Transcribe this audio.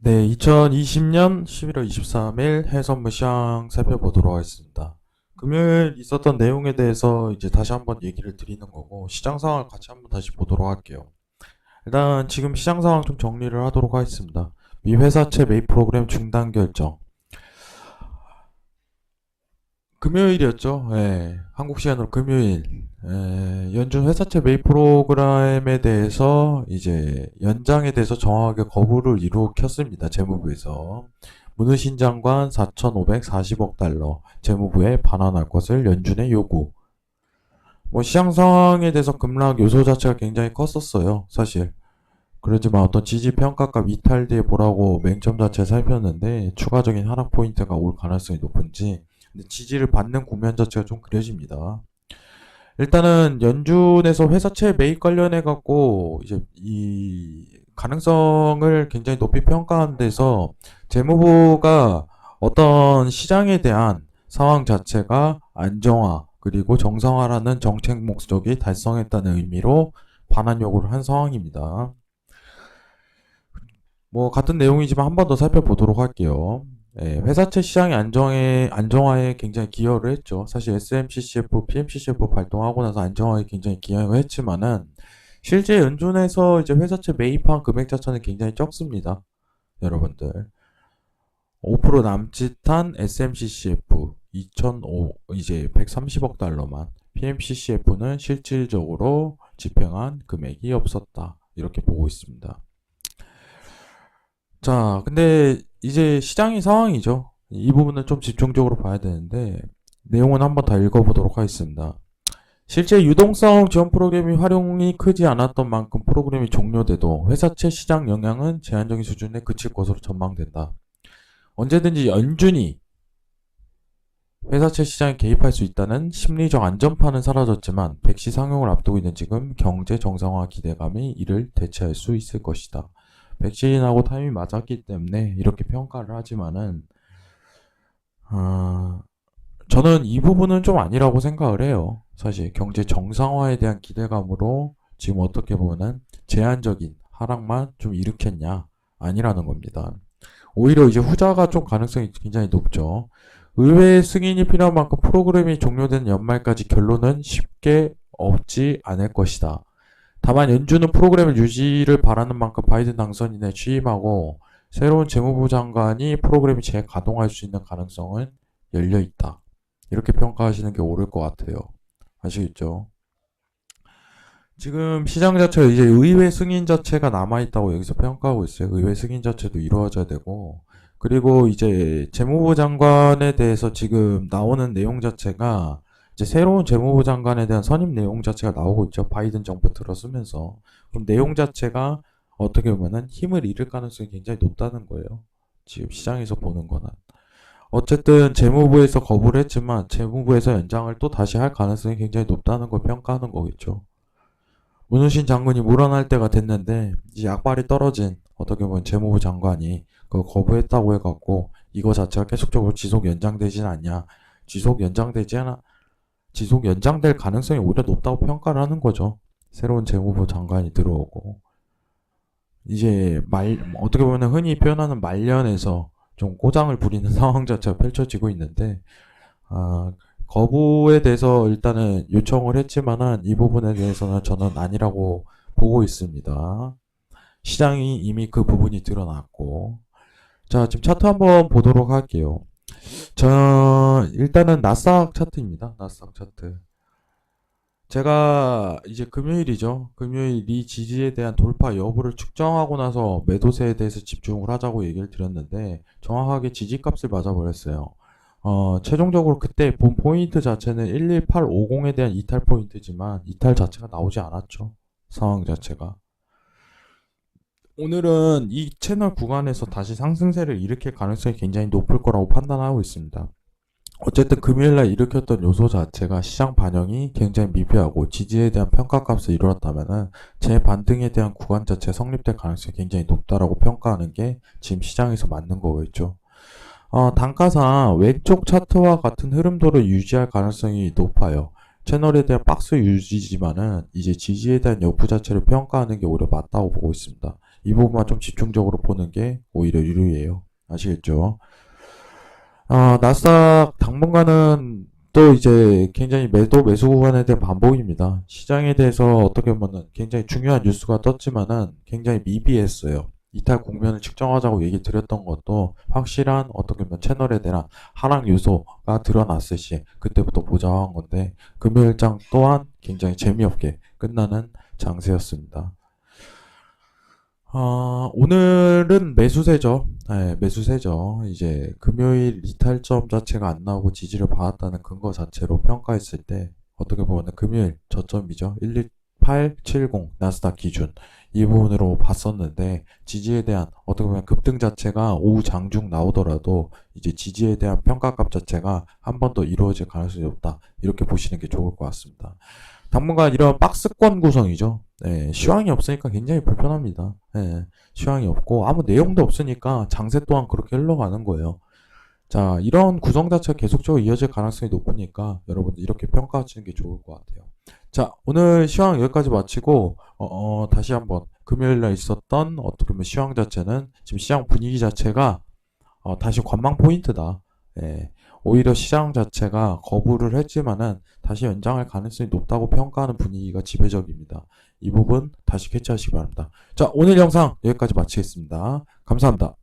네, 2020년 11월 23일 해외선물 시장 살펴보도록 하겠습니다. 금요일 있었던 내용에 대해서 이제 다시 한번 얘기를 드리는 거고, 시장 상황을 같이 한번 다시 보도록 할게요. 일단 지금 시장 상황 좀 정리를 하도록 하겠습니다. 미 회사채 매입 프로그램 중단 결정. 금요일이었죠. 예, 한국 시간으로 금요일. 연준 회사채 매입 프로그램에 대해서 이제 연장에 대해서 정확하게 거부를 이루켰습니다. 재무부에서. 문우신 장관 4,540억 달러 재무부에 반환할 것을 연준에 요구. 뭐 시장 상황에 대해서 급락 요소 자체가 굉장히 컸었어요. 사실. 그러지만 어떤 지지 평가값 이탈 뒤에 보라고 맹점 자체 살폈는데 추가적인 하락 포인트가 올 가능성이 높은지 근데 지지를 받는 국면 자체가 좀 그려집니다. 일단은 연준에서 회사채 매입 관련해 갖고 이제 이 가능성을 굉장히 높이 평가한 데서 재무부가 어떤 시장에 대한 상황 자체가 안정화 그리고 정상화라는 정책 목적이 달성했다는 의미로 반환 요구를 한 상황입니다. 뭐 같은 내용이지만 한 번 더 살펴보도록 할게요. 회사채 시장의 안정화에 굉장히 기여를 했죠. 사실 SMCCF, PMCCF 발동하고 나서 안정화에 굉장히 기여를 했지만은 실제 연준에서 이제 회사채 매입한 금액 자체는 굉장히 적습니다. 여러분들. 5% 남짓한 SMCCF 2005 이제 130억 달러만 PMCCF는 실질적으로 집행한 금액이 없었다. 이렇게 보고 있습니다. 자, 근데 이제 시장의 상황이죠. 이 부분을 좀 집중적으로 봐야 되는데 내용은 한번 더 읽어보도록 하겠습니다. 실제 유동성 지원 프로그램이 활용이 크지 않았던 만큼 프로그램이 종료돼도 회사채 시장 영향은 제한적인 수준에 그칠 것으로 전망된다. 언제든지 연준이 회사채 시장에 개입할 수 있다는 심리적 안전판은 사라졌지만 백시 상용을 앞두고 있는 지금 경제 정상화 기대감이 이를 대체할 수 있을 것이다. 백신하고 타임이 맞았기 때문에 이렇게 평가를 하지만은 어, 저는 이 부분은 좀 아니라고 생각을 해요. 사실 경제 정상화에 대한 기대감으로 지금 어떻게 보면은 제한적인 하락만 좀 일으켰냐 아니라는 겁니다. 오히려 이제 후자가 좀 가능성이 굉장히 높죠. 의회 승인이 필요한 만큼 프로그램이 종료된 연말까지 결론은 쉽게 없지 않을 것이다. 다만 연준은 프로그램을 유지를 바라는 만큼 바이든 당선인에 취임하고 새로운 재무부 장관이 프로그램이 재가동할 수 있는 가능성은 열려 있다. 이렇게 평가하시는 게 옳을 것 같아요. 아시겠죠? 지금 시장 자체가 이제 의회 승인 자체가 남아있다고 여기서 평가하고 있어요. 의회 승인 자체도 이루어져야 되고 그리고 이제 재무부 장관에 대해서 지금 나오는 내용 자체가 이제 새로운 재무부 장관에 대한 선임 내용 자체가 나오고 있죠. 바이든 정부 들어서면서. 그럼 내용 자체가 어떻게 보면은 힘을 잃을 가능성이 굉장히 높다는 거예요. 지금 시장에서 보는 거는. 어쨌든 재무부에서 거부를 했지만 재무부에서 연장을 또 다시 할 가능성이 굉장히 높다는 걸 평가하는 거겠죠. 문우신 장군이 물러날 때가 됐는데 이제 약발이 떨어진 어떻게 보면 재무부 장관이 그거 거부했다고 해갖고 이거 자체가 계속적으로 지속 연장되진 않냐. 지속 연장될 가능성이 오히려 높다고 평가를 하는 거죠. 새로운 재무부 장관이 들어오고. 이제 어떻게 보면 흔히 표현하는 말년에서 좀 꼬장을 부리는 상황 자체가 펼쳐지고 있는데, 거부에 대해서 일단은 요청을 했지만은 이 부분에 대해서는 저는 아니라고 보고 있습니다. 시장이 이미 그 부분이 드러났고. 자, 지금 차트 한번 보도록 할게요. 일단은 나스닥 차트입니다. 나스닥 차트. 제가 이제 금요일이죠. 금요일 이 지지에 대한 돌파 여부를 측정하고 나서 매도세에 대해서 집중을 하자고 얘기를 드렸는데 정확하게 지지값을 맞아버렸어요. 최종적으로 그때 본 포인트 자체는 11850에 대한 이탈 포인트지만 이탈 자체가 나오지 않았죠. 상황 자체가. 오늘은 이 채널 구간에서 다시 상승세를 일으킬 가능성이 굉장히 높을 거라고 판단하고 있습니다. 어쨌든 금요일날 일으켰던 요소 자체가 시장 반영이 굉장히 미비하고 지지에 대한 평가값을 이루었다면은 재반등에 대한 구간 자체 성립될 가능성이 굉장히 높다라고 평가하는 게 지금 시장에서 맞는 거겠죠. 단가상 왼쪽 차트와 같은 흐름도를 유지할 가능성이 높아요. 채널에 대한 박스 유지지만은 이제 지지에 대한 여부 자체를 평가하는 게 오히려 맞다고 보고 있습니다. 이 부분만 좀 집중적으로 보는 게 오히려 유리해요. 아시겠죠? 나스닥 당분간은 또 이제 굉장히 매수 구간에 대한 반복입니다. 시장에 대해서 어떻게 보면 굉장히 중요한 뉴스가 떴지만은 굉장히 미비했어요. 이탈 국면을 측정하자고 얘기 드렸던 것도 확실한 어떻게 보면 채널에 대한 하락 요소가 드러났을 시 그때부터 보자한 건데 금요일장 또한 굉장히 재미없게 끝나는 장세였습니다. 오늘은 매수세죠. 네, 매수세죠. 이제 금요일 이탈점 자체가 안 나오고 지지를 받았다는 근거 자체로 평가했을 때 어떻게 보면 금요일 저점이죠. 11870 나스닥 기준 이 부분으로 봤었는데 지지에 대한 어떻게 보면 급등 자체가 오후 장중 나오더라도 이제 지지에 대한 평가값 자체가 한 번 더 이루어질 가능성이 없다. 이렇게 보시는 게 좋을 것 같습니다. 당분간 이런 박스권 구성이죠. 네, 시황이 없으니까 굉장히 불편합니다. 네, 시황이 없고 아무 내용도 없으니까 장세 또한 그렇게 흘러가는 거예요. 자, 이런 구성 자체가 계속적으로 이어질 가능성이 높으니까 여러분들 이렇게 평가하시는 게 좋을 것 같아요. 자, 오늘 시황 여기까지 마치고 다시 한번 금요일날 있었던 어떻게 보면 시황 자체는 지금 시장 분위기 자체가 다시 관망 포인트다. 예, 오히려 시장 자체가 거부를 했지만은 다시 연장할 가능성이 높다고 평가하는 분위기가 지배적입니다. 이 부분 다시 캐치하시기 바랍니다. 자, 오늘 영상 여기까지 마치겠습니다. 감사합니다.